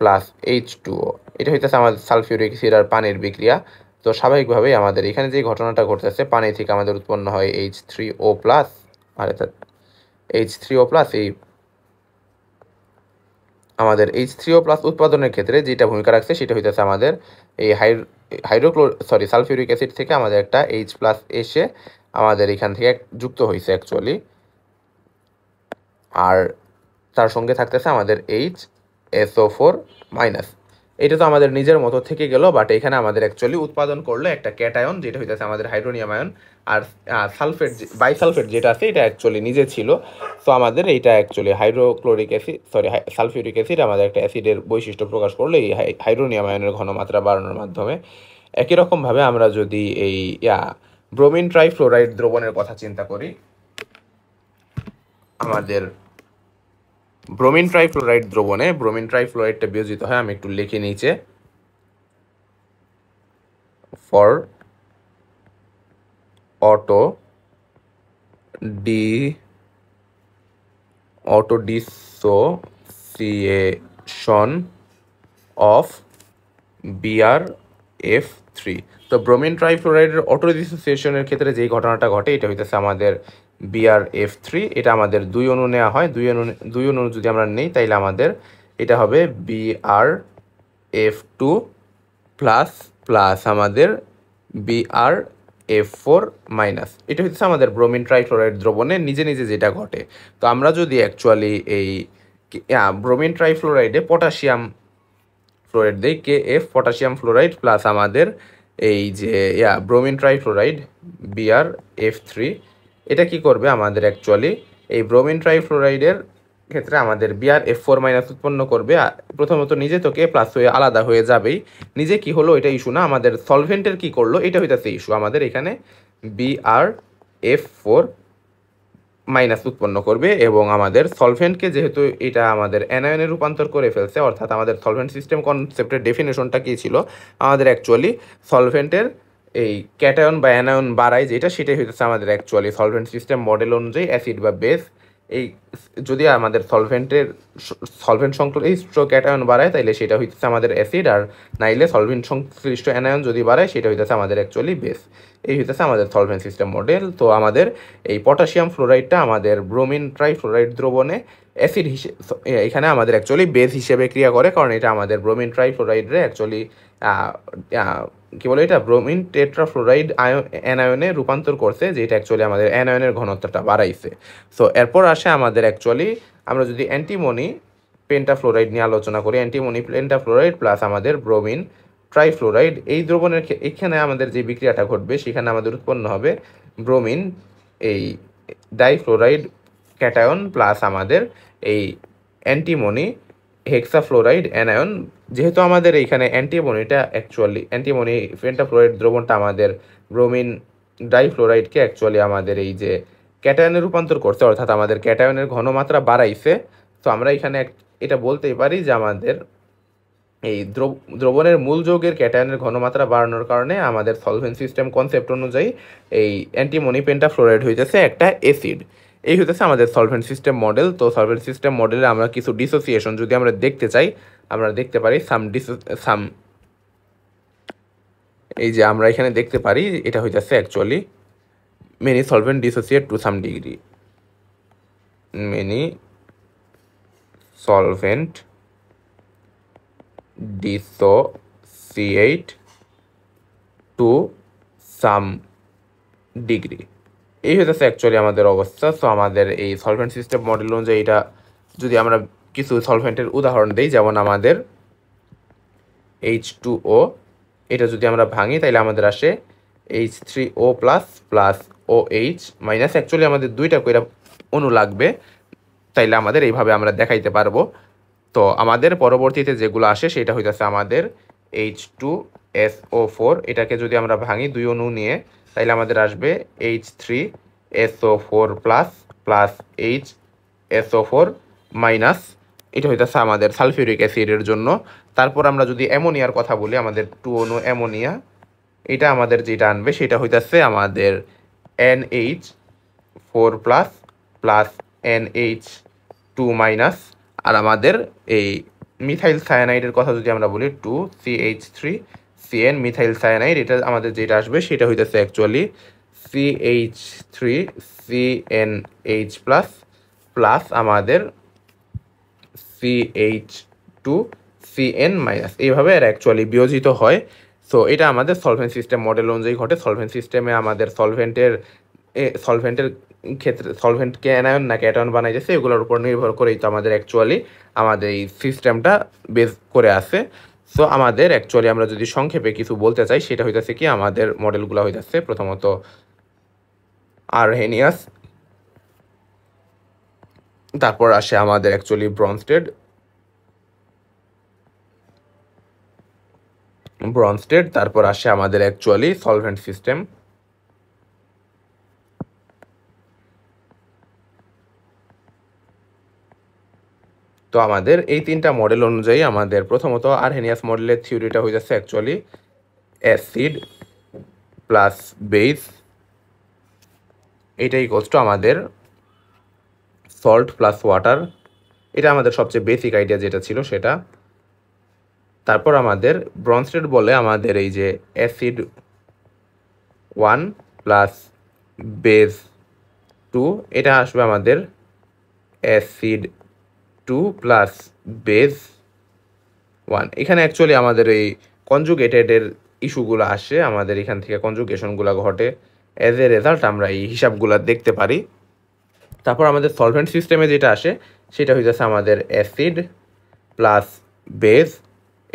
প্লাস H2O, এটা হইতেছে আমাদের সালফিউরিক অ্যাসিড আর পানির বিক্রিয়া। তো স্বাভাবিকভাবেই আমাদের এখানে যে ঘটনাটা ঘটতেছে, পানি থেকে আমাদের উৎপন্ন হয় H3O প্লাস, আর H3O প্লাস এই আমাদের H3O প্লাস উৎপাদনের ক্ষেত্রে যেটা ভূমিকা রাখছে সেটা হইতেছে আমাদের এই সালফিউরিক অ্যাসিড থেকে আমাদের একটা H প্লাস এসে আমাদের এখান থেকে যুক্ত হয়েছে অ্যাকচুয়ালি, আর তার সঙ্গে থাকতেছে আমাদের HSO4 মাইনাস। এটা তো আমাদের নিজের মতো থেকে গেল, বাট এখানে আমাদের অ্যাকচুয়ালি উৎপাদন করলো একটা ক্যাটায়ন, যেটা হইতেছে আমাদের হাইড্রোনিয়াম আয়ন। আর বাইসালফেট যেটা আছে এটা অ্যাকচুয়ালি নিজে ছিল। সো আমাদের এইটা অ্যাকচুয়ালি সালফিউরিক অ্যাসিড আমাদের একটা অ্যাসিডের বৈশিষ্ট্য প্রকাশ করলো এই হাইড্রোনিয়াম আয়নের ঘনমাত্রা বাড়ানোর মাধ্যমে। একই রকমভাবে আমরা যদি এই ব্রোমিন ট্রাইফ্লোরাইড দ্রবণের কথা চিন্তা করি, আমাদের ব্রোমিন ট্রাইফ্লোরাইড দ্রবণে ব্রোমিন ট্রাইফ্লোরাইডটা বিয়োজিত হয়, আমি একটু লিখে নিচে, for auto dissociation of Br F3। তো ব্রোমিন ট্রাইফ্লোরাইডের অটো ডিসোসিয়েশনের ক্ষেত্রে যেই ঘটনাটা ঘটে এটা হইতেছে আমাদের BrF3। এটা আমাদের 2 অণু নেওয়া হয়, 2 অণু যদি আমরা নেই তাইলে আমাদের এটা হবে BrF2 প্লাস প্লাস আমাদের BrF4 মাইনাস। এটা হচ্ছে আমাদের ব্রোমিন ট্রাইফ্লোরাইড দ্রবণে নিজে নিজে যেটা ঘটে। তো আমরা যদি অ্যাকচুয়ালি এই ব্রোমিন ট্রাইফ্লোরাইডে পটাশিয়াম ফ্লোরাইড দেই, KF পটাশিয়াম ফ্লোরাইড প্লাস আমাদের এই যে ব্রোমিন ট্রাইফ্লোরাইড BrF3, এটা কি করবে আমাদের অ্যাকচুয়ালি এই ব্রোমিন ট্রাইফ্লোরাইডের ক্ষেত্রে আমাদের BrF4 মাইনাস উৎপন্ন করবে। প্রথমত নিজে তো K প্লাস হয়ে আলাদা হয়ে যাবেই, নিজে কি হলো এটা ইস্যু না, আমাদের সলভেন্টের কি করলো এটা হইতাছে ইস্যু। আমাদের এখানে BrF4 মাইনাস উৎপন্ন করবে এবং আমাদের সলভেন্টকে যেহেতু এটা আমাদের অ্যানায়নে রূপান্তর করে ফেলছে, অর্থাৎ আমাদের সলভেন্ট সিস্টেম কনসেপ্টের ডেফিনেশনটা কী ছিল, আমাদের অ্যাকচুয়ালি সলভেন্টের এই ক্যাটায়ন বা অ্যানায়ন বাড়ায় যেটা, সেটাই হইতেছে আমাদের অ্যাকচুয়ালি সলভেন্ট সিস্টেম মডেল অনুযায়ী অ্যাসিড বা বেস। এই যদি আমাদের সলভেন্ট সংশ্লিষ্ট ক্যাটায়ন বাড়ায় তাইলে সেটা হইতেছে আমাদের অ্যাসিড, আর নাইলে সলভেন্ট সংশ্লিষ্ট অ্যানায়ন যদি বাড়ায় সেটা হইতেছে আমাদের অ্যাকচুয়ালি বেস। এই হইতেছে আমাদের সলভেন্ট সিস্টেম মডেল। তো আমাদের এই পটাশিয়াম ফ্লোরাইডটা আমাদের ব্রোমিন ট্রাইফ্লোরাইড দ্রবণে অ্যাসিড হিসেবে, এখানে আমাদের অ্যাকচুয়ালি বেস হিসেবে ক্রিয়া করে, কারণ এটা আমাদের ব্রোমিন ট্রাইফ্লোরাইডে অ্যাকচুয়ালি কী বলে এটা ব্রোমিন টেট্রাফ্লোরাইড অ্যানায়নে রূপান্তর করছে, যেটা অ্যাকচুয়ালি আমাদের অ্যানায়নের ঘনত্বটা বাড়াইছে। সো এরপর আসে আমাদের অ্যাকচুয়ালি আমরা যদি অ্যান্টিমনি পেন্টাফ্লোরাইড নিয়ে আলোচনা করি, অ্যান্টিমনি পেন্টাফ্লোরাইড প্লাস আমাদের ব্রোমিন ট্রাইফ্লোরাইড, এই দ্রবণের এখানে আমাদের যে বিক্রিয়াটা ঘটবে সেখানে আমাদের উৎপন্ন হবে ব্রোমিন এই ডাইফ্লোরাইড ক্যাটায়ন প্লাস আমাদের এই অ্যান্টিমনি হেক্সাফ্লোরাইড অ্যানায়ন। যেহেতু আমাদের এইখানে অ্যান্টিমনি পেন্টাফ্লোরাইড দ্রবণটা আমাদের ব্রোমিন ডাইফ্লোরাইডকে অ্যাকচুয়ালি আমাদের এই যে ক্যাটায়নে রূপান্তর করছে, অর্থাৎ আমাদের ক্যাটায়নের ঘনমাত্রা বাড়াইছে। তো আমরা এখানে এটা বলতেই পারি যে আমাদের এই দ্রবণের মূল যৌগের ক্যাটায়নের ঘনমাত্রা বাড়ানোর কারণে আমাদের সলভেন্ট সিস্টেম কনসেপ্ট অনুযায়ী এই অ্যান্টিমনি পেন্টাফ্লোরাইড হইতেছে একটা অ্যাসিড। এই হইতেছে আমাদের সলভেন্ট সিস্টেম মডেল। তো সলভেন্ট সিস্টেম মডেলে আমরা কিছু ডিসোসিয়েশন যদি আমরা দেখতে চাই আমরা দেখতে পারি সাম এই যে আমরা এখানে দেখতে পারি এটা হইতেছে actually many solvent dissociate to some degree, many solvent dissociate to some degree। এই হইতেছে অ্যাকচুয়ালি আমাদের অবস্থা। সো আমাদের এই সলভেন্ট সিস্টেম মডেল অনুযায়ী এটা যদি আমরা কিছু সলভেন্টের উদাহরণ দিই, যেমন আমাদের H2O, এটা যদি আমরা ভাঙি তাহলে আমাদের আসে H3O plus plus OH minus. Actually আমাদের দুইটা কইরা অণু লাগবে, তাইলে আমাদের এইভাবে আমরা দেখাইতে পারবো। তো আমাদের পরবর্তীতে যেগুলো আসে সেটা হইতেছে আমাদের H2SO4, এটাকে যদি আমরা ভাঙি 2 অণু নিয়ে তাইলে আমাদের আসবে H3SO4 plus plus HSO4 minus. এটা হইতেছে আমাদের সালফিউরিক অ্যাসিডের জন্য। তারপর আমরা যদি অ্যামোনিয়ার কথা বলি, আমাদের 2 অণু অ্যামোনিয়া, এটা আমাদের যেটা আনবে সেটা হইতেছে আমাদের NH4 plus plus NH2 minus. আর আমাদের এই মিথাইল সায়ানাইডের কথা যদি আমরা বলি 2CH3CN মিথাইল সায়ানাইড, এটা আমাদের যেটা আসবে সেটা হইতেছে অ্যাকচুয়ালি CH3CNH প্লাস প্লাস আমাদের CH2CN মাইনাস। এইভাবে এর অ্যাকচুয়ালি বিয়োজিত হয়। সো এটা আমাদের সলভেন্ট সিস্টেম মডেল অনুযায়ী ঘটে। সলভেন্ট সিস্টেমে আমাদের সলভেন্টের ক্ষেত্রে সলভেন্টকে অ্যানায়ন না ক্যাটায়ন বানাইতেছে, এগুলোর উপর নির্ভর করেই তো আমাদের অ্যাকচুয়ালি আমাদের এই সিস্টেমটা বেস করে আছে। সো আমাদের অ্যাকচুয়ালি আমরা যদি সংক্ষেপে কিছু বলতে চাই সেটা হইতেছে কি, আমাদের মডেলগুলো হইতেছে প্রথমত আরহেনিয়াস, তারপর আসে আমাদের অ্যাকচুয়ালি ব্রনস্টেড, তারপর আসে আমাদের অ্যাকচুয়ালি সলভেন্ট সিস্টেম। তো আমাদের এই 3টা মডেল অনুযায়ী আমাদের প্রথমত আরহেনিয়াস মডেলের থিওরিটা হয়ে যাচ্ছে অ্যাকচুয়ালি অ্যাসিড প্লাস বেস, এইটা ইকুয়ালস টু আমাদের সল্ট প্লাস ওয়াটার। এটা আমাদের সবচেয়ে বেসিক আইডিয়া যেটা ছিল সেটা। তারপর আমাদের ব্রনস্টেড বলে আমাদের এই যে অ্যাসিড 1 প্লাস বেস 2, এটা আসবে আমাদের অ্যাসিড 2 প্লাস বেস 1। এখানে অ্যাকচুয়ালি আমাদের এই কনজুগেটেডের ইস্যুগুলো আসে, আমাদের এখান থেকে কনজুগেশনগুলো ঘটে, অ্যাজ এ রেজাল্ট আমরা এই হিসাবগুলো দেখতে পারি। তারপর আমাদের সলভেন্ট সিস্টেমে যেটা আসে সেটা হয়ে যাচ্ছে আমাদের অ্যাসিড প্লাস বেস,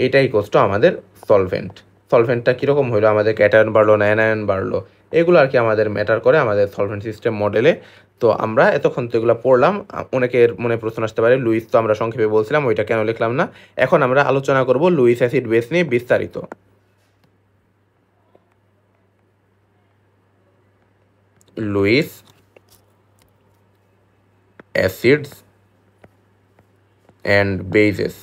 এটাই ইকুয়ালস টু আমাদের সলভেন্ট। সলভেন্টটা কীরকম হইলো, আমাদের ক্যাটায়ন বাড়লো না অ্যানায়ন বাড়লো, এগুলো আর কি আমাদের ম্যাটার করে আমাদের সলভেন্ট সিস্টেম মডেলে। তো আমরা এতক্ষণ তো এগুলো পড়লাম, অনেকের মনে প্রশ্ন আসতে পারে লুইস তো আমরা সংক্ষেপে বলছিলাম, ওইটা কেন লিখলাম না। এখন আমরা আলোচনা করব লুইস অ্যাসিড বেস নিয়ে বিস্তারিত। Lewis acids and bases.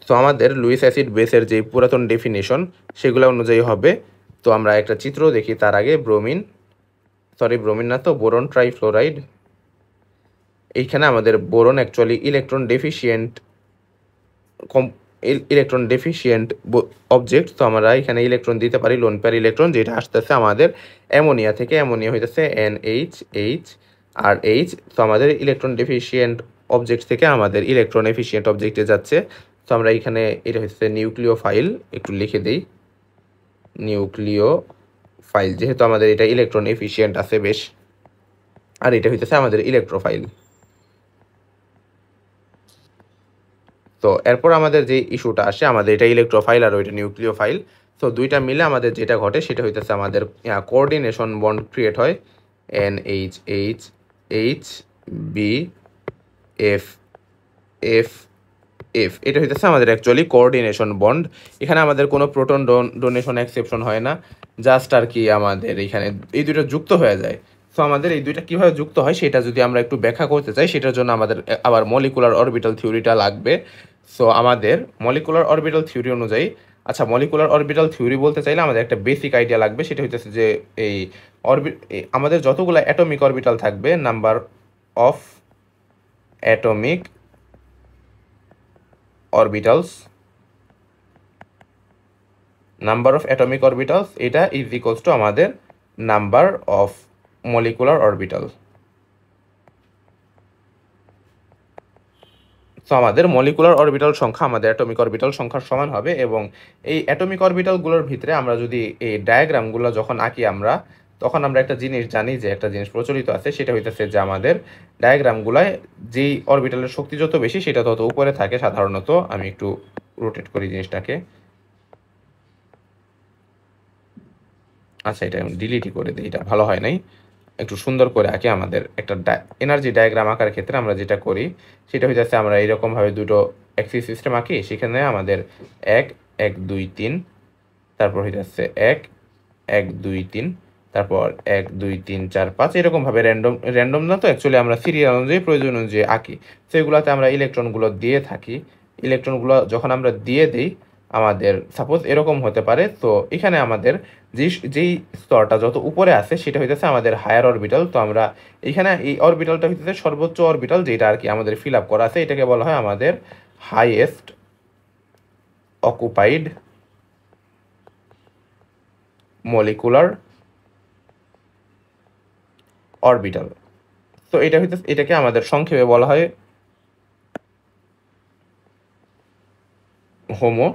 তো আমাদের লুইস অ্যাসিড বেসের যে পুরাতন ডেফিনেশন সেগুলো অনুযায়ী হবে। তো আমরা একটা চিত্র দেখি তার আগে। ব্রোমিন না, তো বোরন ট্রাইফ্লোরাইড। এইখানে আমাদের বোরন অ্যাকচুয়ালি ইলেকট্রন ডেফিশিয়েন্ট অবজেক্ট। তো আমরা এখানে ইলেকট্রন দিতে পারি লোন পেয়ার ইলেকট্রন, যেটা আসতেছে আমাদের অ্যামোনিয়া থেকে। অ্যামোনিয়া হইতেছে NH আর H। তো আমাদের ইলেকট্রন ডেফিশিয়েন্ট অবজেক্ট থেকে আমাদের ইলেকট্রন এফিশিয়েন্ট অবজেক্টে যাচ্ছে। তো আমরা এখানে এটা হচ্ছে নিউক্লিওফাইল, একটু লিখে দিই নিউক্লিওফাইল, যেহেতু আমাদের এটা ইলেকট্রন এফিশিয়েন্ট আছে বেশ। আর এটা হইতেছে আমাদের ইলেকট্রোফাইল। তো এরপর আমাদের যে ইস্যুটা আসে, আমাদের এটা ইলেকট্রোফাইল আর ওইটা নিউক্লিওফাইল। তো দুইটা মিলে আমাদের যেটা ঘটে সেটা হইতেছে আমাদের কোঅর্ডিনেশন বন্ড ক্রিয়েট হয়, NHHBF। এটা হইতেছে আমাদের অ্যাকচুয়ালি কোঅর্ডিনেশন বন্ড। এখানে আমাদের কোনো প্রোটন ডোনেশন এক্সেপশন হয় না, জাস্ট আর কি আমাদের এখানে এই দুটো যুক্ত হয়ে যায়। সো আমাদের এই দুইটা কীভাবে যুক্ত হয় সেটা যদি আমরা একটু ব্যাখ্যা করতে চাই, সেটার জন্য আমাদের আবার মলিকুলার অরবিটাল থিওরিটা লাগবে। সো আমাদের মলিকুলার অরবিটাল থিওরি অনুযায়ী, আচ্ছা মলিকুলার অরবিটাল থিওরি বলতে চাইলে আমাদের একটা বেসিক আইডিয়া লাগবে, সেটা হইতেছে যে এই আমাদের যতগুলো অ্যাটমিক অরবিটাল থাকবে, নাম্বার অফ অ্যাটমিক অরবিটালস, এটা ইজ ইকুয়ালস টু আমাদের number of molecular orbital. So আমাদের মলিকুলার অরবিটাল সংখ্যা আমাদের অ্যাটমিক অরবিটাল সংখ্যার সমান হবে। এবং এই অ্যাটমিক অরবিটালগুলোর ভিতরে আমরা যদি এই ডায়াগ্রামগুলো যখন আঁকি আমরা, তখন আমরা একটা জিনিস জানি, যে একটা জিনিস প্রচলিত আছে, সেটা হইতেছে যে আমাদের ডায়াগ্রামগুলায় যেই অরবিটালের শক্তি যত বেশি সেটা তত উপরে থাকে সাধারণত। আমি একটু রোটেট করি জিনিসটাকে, আচ্ছা এটা ডিলিটই করে দিই, এটা ভালো হয় নাই, একটু সুন্দর করে আঁকি। আমাদের একটা এনার্জি ডায়াগ্রাম আঁকার ক্ষেত্রে আমরা যেটা করি সেটা হইতেছে আমরা এইরকমভাবে দুটো অ্যাক্সিস সিস্টেম আঁকি। সেখানে আমাদের 1 1 2 3, তারপর হইতেছে 1 1 2 3, তারপর 1 2 3 4 5, এরকমভাবে র্যান্ডম না, তো অ্যাকচুয়ালি আমরা সিরিয়াল অনুযায়ী প্রয়োজন অনুযায়ী আঁকি। সেগুলোতে আমরা ইলেকট্রনগুলো দিয়ে থাকি। ইলেকট্রনগুলো যখন আমরা দিয়ে দিই, আমাদের সাপোজ এরকম হতে পারে। তো এখানে আমাদের যেই স্তরটা যত উপরে আছে সেটা হইতেছে আমাদের হায়ার অরবিটাল। তো আমরা এখানে এই অরবিটালটা হইতেছে সর্বোচ্চ অরবিটাল, যেটা আর কি আমাদের ফিল আপ করা আছে, এটাকে বলা হয় আমাদের হাইয়েস্ট অকুপাইড মলিকুলার অরবিটাল। তো এটা হইতেছে, এটাকে আমাদের সংক্ষেপে বলা হয় হোমো।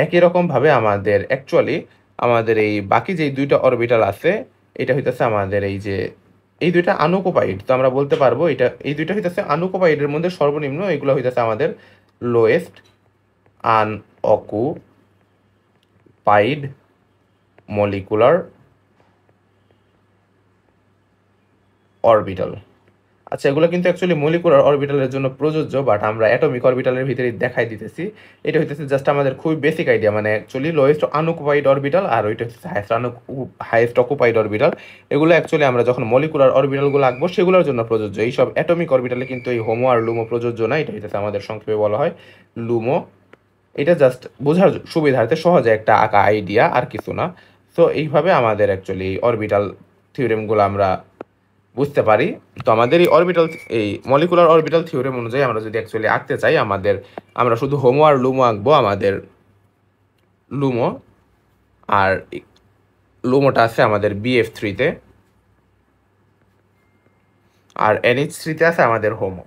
একই রকমভাবে আমাদের অ্যাকচুয়ালি আমাদের এই বাকি যেই দুইটা অরবিটাল আছে, এটা হইতেছে আমাদের এই যে এই দুইটা আনঅকুপাইড। তো আমরা বলতে পারবো এটা এই দুইটা হইতেছে আনঅকুপাইডের মধ্যে সর্বনিম্ন, এগুলো হইতেছে আমাদের লোয়েস্ট আনঅকুপাইড মলিকুলার অরবিটাল। আচ্ছা এগুলো কিন্তু অ্যাকচুয়ালি মলিকুলার অরবিটালের জন্য প্রযোজ্য, বাট আমরা অ্যাটমিক অরবিটালের ভিতরে দেখাই দিতেছি। এটা হইতেছে জাস্ট আমাদের খুবই বেসিক আইডিয়া, মানে অ্যাকচুয়ালি লোয়েস্ট আনঅকুপাইড অরবিটাল আর ওইটা হচ্ছে হাইয়েস্ট অকুপাইড অরবিটাল। এগুলো অ্যাকচুয়ালি আমরা যখন মলিকুলার অরবিটালগুলো আঁকবো সেগুলোর জন্য প্রযোজ্য। এইসব অ্যাটমিক অরবিটালে কিন্তু এই হোমো আর লুমো প্রযোজ্য না। এটা হইতেছে আমাদের সংক্ষেপে বলা হয় লুমো। এটা জাস্ট বোঝার সুবিধার্থে সহজে একটা আঁকা আইডিয়া, আর কিছু না। তো এইভাবে আমাদের অ্যাকচুয়ালি অরবিটাল থিওরেমগুলো আমরা বুঝতে পারি। তো আমাদের এই মলিকুলার অরবিটাল থিওরেম অনুযায়ী আমরা যদি অ্যাকচুয়ালি আঁকতে চাই, আমরা শুধু হোমো আর লুমো আঁকবো। আমাদের লুমো আর লুমোটা আছে আমাদের BF3-তে, আর NH3-তে আছে আমাদের হোমো।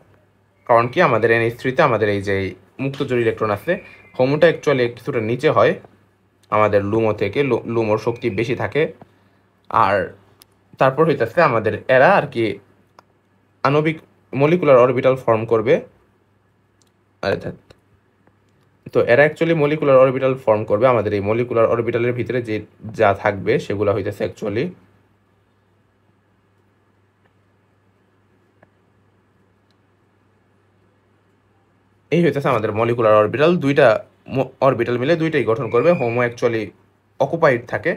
কারণ কি, আমাদের NH3-তে আমাদের এই যে মুক্তজোড় ইলেকট্রন আছে, হোমোটা অ্যাকচুয়ালি কিছুটা নিচে হয় আমাদের লুমো থেকে, লুমোর শক্তি বেশি থাকে। আর তারপর হইতেছে আমাদের এরা আর কি আণবিক মলিকুলার অরবিটাল ফর্ম করবে। আরে তো এরা অ্যাকচুয়ালি মলিকুলার অরবিটাল ফর্ম করবে। আমাদের এই মলিকুলার অরবিটালের ভিতরে যে যা থাকবে সেগুলো হইতেছে অ্যাকচুয়ালি এই হইতেছে আমাদের মলিকুলার অরবিটাল। দুইটা অরবিটাল মিলে দুইটাই গঠন করবে। হোমো অ্যাকচুয়ালি অকুপাইড থাকে।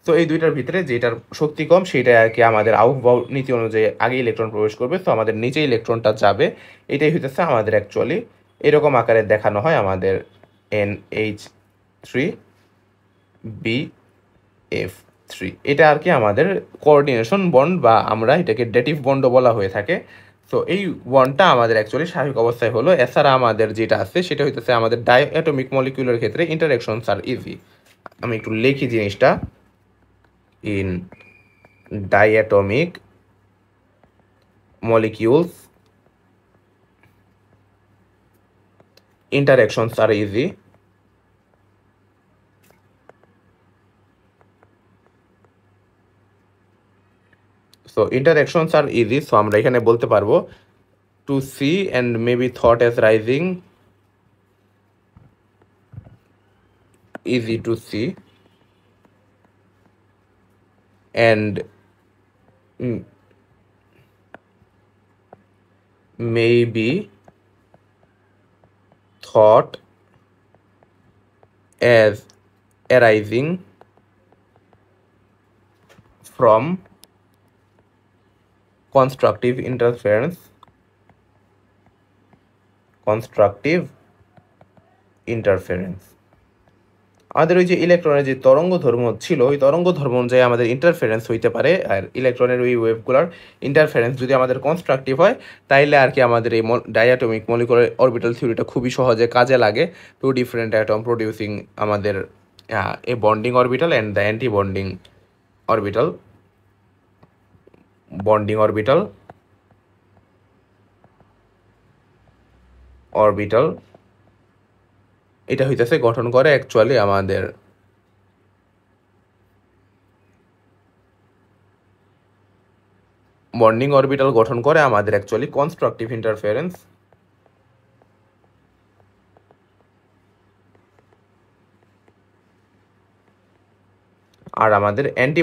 তো এই দুইটার ভিতরে যেটার শক্তি কম সেটা আর কি আমাদের আউফবাউ নীতি অনুযায়ী আগে ইলেকট্রন প্রবেশ করবে। তো আমাদের নিচে ইলেকট্রনটা যাবে। এটাই হইতেছে আমাদের অ্যাকচুয়ালি এরকম আকারে দেখানো হয় আমাদের NH3BF3। এটা আর কি আমাদের কোঅর্ডিনেশন বন্ড, বা আমরা এটাকে ডেটিভ বন্ডও বলা হয়ে থাকে। তো এই বন্ডটা আমাদের অ্যাকচুয়ালি স্বাভাবিক অবস্থায় হলো। এছাড়া আমাদের যেটা আছে সেটা হইতেছে আমাদের ডাইঅ্যাটমিক মলিকিউলের ক্ষেত্রে ইন্টারঅ্যাকশনস আর ইজি। আমি একটু লিখি জিনিসটা। In diatomic molecules interactions are easy. So interactions are easy, so আমরা এখানে বলতে পারবো to see and maybe thought as rising, easy to see, and maybe thought as arising from constructive interference, আমাদের ওই যে ইলেকট্রনের যে তরঙ্গ ধর্ম ছিল, ওই তরঙ্গ ধর্ম অনুযায়ী আমাদের ইন্টারফারেন্স হইতে পারে। আর ইলেকট্রনের ওই ওয়েভগুলোর ইন্টারফারেন্স যদি আমাদের কনস্ট্রাকটিভ হয়, তাইলে আর কি আমাদের এই ডাইঅ্যাটমিক মলিকুলার অরবিটাল থিওরিটা খুবই সহজে কাজে লাগে। টু ডিফারেন্ট অ্যাটম প্রডিউসিং আমাদের a bonding orbital and the anti bonding orbital, এটা হইতেছে গঠন করে অ্যাকচুয়ালি আমাদের বন্ডিং অরবিটাল গঠন করে আমাদের অ্যাকচুয়ালি কনস্ট্রাকটিভ ইন্টারফারেন্স। আর আমাদের অ্যান্টি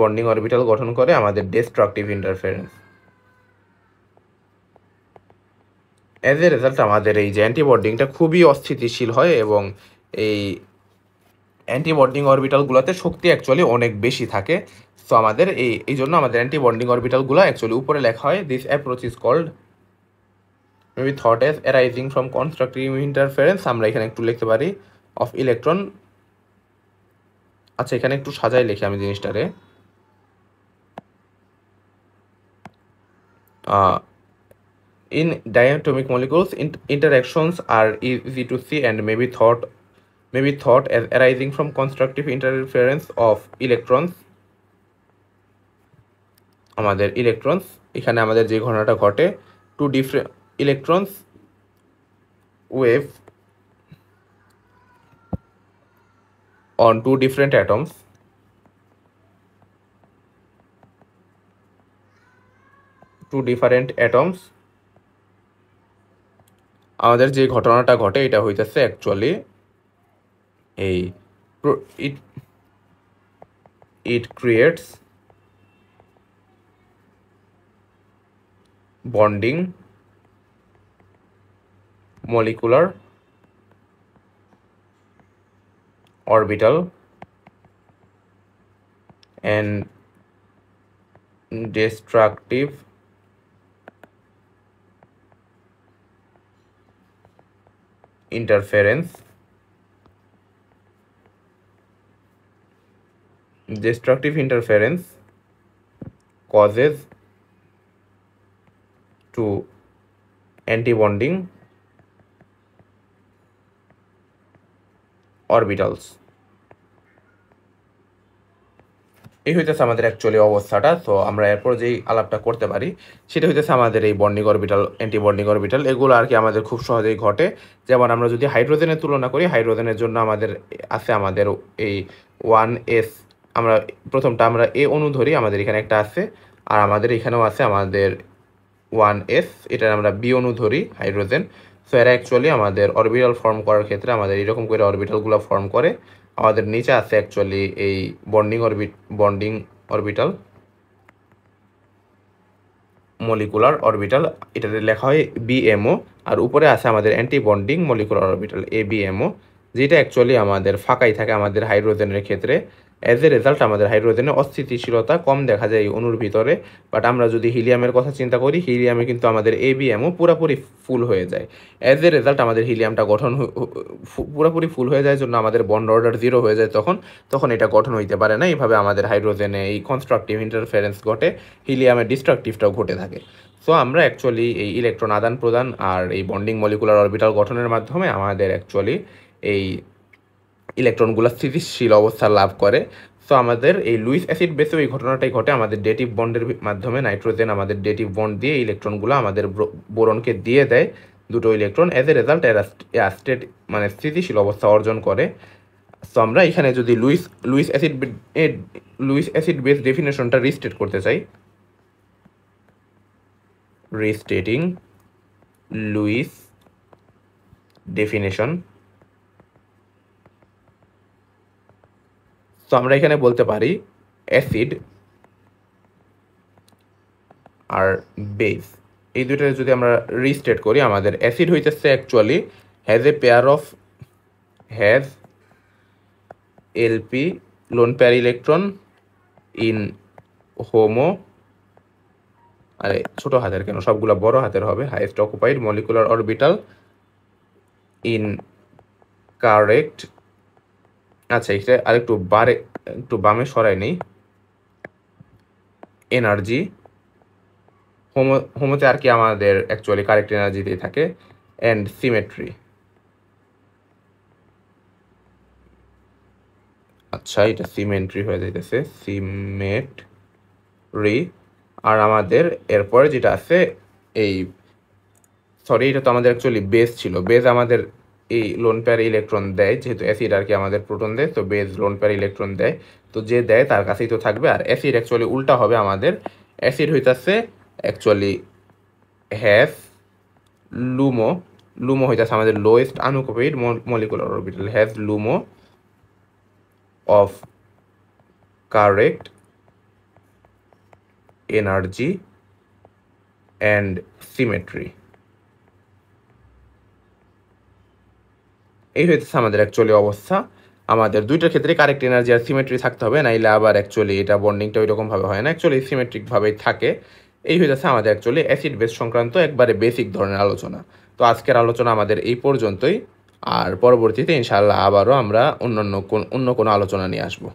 বন্ডিং অরবিটাল গঠন করে আমাদের destructive interference. As a result আমাদের এই যে অ্যান্টিবন্ডিংটা খুবই অস্থিতিশীল হয়, এবং এই অ্যান্টিবন্ডিং অরবিটালগুলোতে শক্তি অ্যাকচুয়ালি অনেক বেশি থাকে। সো আমাদের এই জন্য আমাদের অ্যান্টিবন্ডিং অরবিটালগুলো অ্যাকচুয়ালি উপরে লেখা হয় this approach is called may be thought as arising from constructive interference. আমরা এখানে একটু লিখতে পারি অফ ইলেকট্রন। আচ্ছা, এখানে একটু সাজাই লিখি আমি জিনিসটারে। In diatomic molecules, interactions are easy to see and may be thought as arising from constructive interference of electrons. আমাদের ইলেকট্রনস, এখানে আমাদের যে ঘটনাটা ঘটে, two different electrons wave on two different atoms, আমাদের যে ঘটনাটা ঘটে এটা হইতেছে অ্যাকচুয়ালি এই it creates bonding molecular orbital and destructive interference causes to antibonding orbitals. এই হইতেছে আমাদের অ্যাকচুয়ালি অবস্থাটা। তো আমরা এরপর যেই আলাপটা করতে পারি সেটা হইতেছে আমাদের এই bonding orbital, anti bonding orbital, এগুলো আর কি আমাদের খুব সহজেই ঘটে। যেমন আমরা যদি হাইড্রোজেনের তুলনা করি, হাইড্রোজেনের জন্য আমাদের আছে আমাদের এই 1s, আমরা প্রথমটা আমরা এ অণু ধরি, আমাদের এখানে একটা আছে, আর আমাদের এখানেও আছে আমাদের 1s, এটার আমরা বি অণু ধরি হাইড্রোজেন। সো এরা অ্যাকচুয়ালি আমাদের অরবিটাল ফর্ম করার ক্ষেত্রে আমাদের এরকম করে অরবিটালগুলো ফর্ম করে। আমাদের নিচে আছে অ্যাকচুয়ালি এই বন্ডিং অরবিটাল, মলিকুলার অরবিটাল, এটাতে লেখা হয় বিএমও, আর উপরে আছে আমাদের অ্যান্টি বন্ডিং মলিকুলার অরবিটাল এবিএমও, যেটা অ্যাকচুয়ালি আমাদের ফাঁকাই থাকে আমাদের হাইড্রোজেনের ক্ষেত্রে। অ্যাজ এ রেজাল্ট আমাদের হাইড্রোজেনের অস্থিতিশীলতা কম দেখা যায় এই অণুর ভিতরে। বাট আমরা যদি হিলিয়ামের কথা চিন্তা করি, হিলিয়ামে কিন্তু আমাদের এবিএমও পুরোপুরি ফুল হয়ে যায়। অ্যাজ এ রেজাল্ট আমাদের হিলিয়ামটা পুরোপুরি ফুল হয়ে যায়, জন্য আমাদের বন্ড অর্ডার 0 হয়ে যায়। তখন এটা গঠন হইতে পারে না। এইভাবে আমাদের হাইড্রোজেনে এই কনস্ট্রাকটিভ ইন্টারফারেন্স ঘটে, হিলিয়ামের ডিস্ট্রাকটিভটাও ঘটে থাকে। সো আমরা অ্যাকচুয়ালি এই ইলেকট্রন আদান প্রদান আর এই বন্ডিং মলিকুলার অরবিটাল গঠনের মাধ্যমে আমাদের অ্যাকচুয়ালি এই ইলেকট্রনগুলো স্থিতিশীল অবস্থা লাভ করে। সো আমাদের এই লুইস অ্যাসিড বেসে ওই ঘটনাটাই ঘটে, আমাদের ডেটিভ বন্ডের মাধ্যমে নাইট্রোজেন আমাদের ডেটিভ বন্ড দিয়ে ইলেকট্রনগুলো আমাদের বোরনকে দিয়ে দেয় দুটো ইলেকট্রন। অ্যাজ এ রেজাল্ট এরা স্টেট মানে স্থিতিশীল অবস্থা অর্জন করে। সো আমরা এখানে যদি লুইস অ্যাসিড বেস ডেফিনেশনটা রিস্টেট করতে চাই, রিস্টেটিং লুইস ডেফিনেশন। তো আমরা এখানে বলতে পারি অ্যাসিড আর বেস, এই দুটো যদি আমরা রিস্টেট করি, আমাদের অ্যাসিড হইতেছে actually has LP lone pair electron in Homo, আরে ছোট হাতের কেন, সবগুলো বড় হাতের হবে, highest occupied molecular orbital in correct, আচ্ছা এটা আরেকটু একটু বামে সরাই নেই, এনার্জি, হোমোতে আর কি আমাদের অ্যাকচুয়ালি কারেক্ট এনার্জিতেই থাকে, অ্যান্ড সিমেট্রি। আচ্ছা এটা সিমেট্রি হয়ে যাইতেছে, সিমেট্রি। আর আমাদের এরপরে যেটা আছে এই, সরি এটা তো আমাদের অ্যাকচুয়ালি বেস ছিল, বেস আমাদের এই লোন পেয়ার ইলেকট্রন দেয়, যেহেতু অ্যাসিড আর কি আমাদের প্রোটন দেয়, তো বেস লোন পেয়ার ইলেকট্রন দেয়, তো যে দেয় তার কাছেই তো থাকবে। আর অ্যাসিড অ্যাকচুয়ালি উল্টা হবে আমাদের, অ্যাসিড হইতাছে অ্যাকচুয়ালি হ্যাভ লুমো হইতাছে আমাদের lowest unoccupied molecular orbital, have LUMO of correct energy and symmetry. এই হইতেছে আমাদের অ্যাকচুয়ালি অবস্থা। আমাদের দুইটার ক্ষেত্রে কারেক্ট এনার্জি আর সিমেট্রি থাকতে হবে, নাইলে আবার অ্যাকচুয়ালি এটা বন্ডিংটা ওই রকমভাবে হয় না, অ্যাকচুয়ালি সিমেট্রিকভাবেই থাকে। এই হইতেছে আমাদের অ্যাকচুয়ালি অ্যাসিড বেস সংক্রান্ত একবারে বেসিক ধরনের আলোচনা। তো আজকের আলোচনা আমাদের এই পর্যন্তই, আর পরবর্তীতে ইনশাআল্লাহ আবারও আমরা অন্য কোনো আলোচনা নিয়ে আসবো।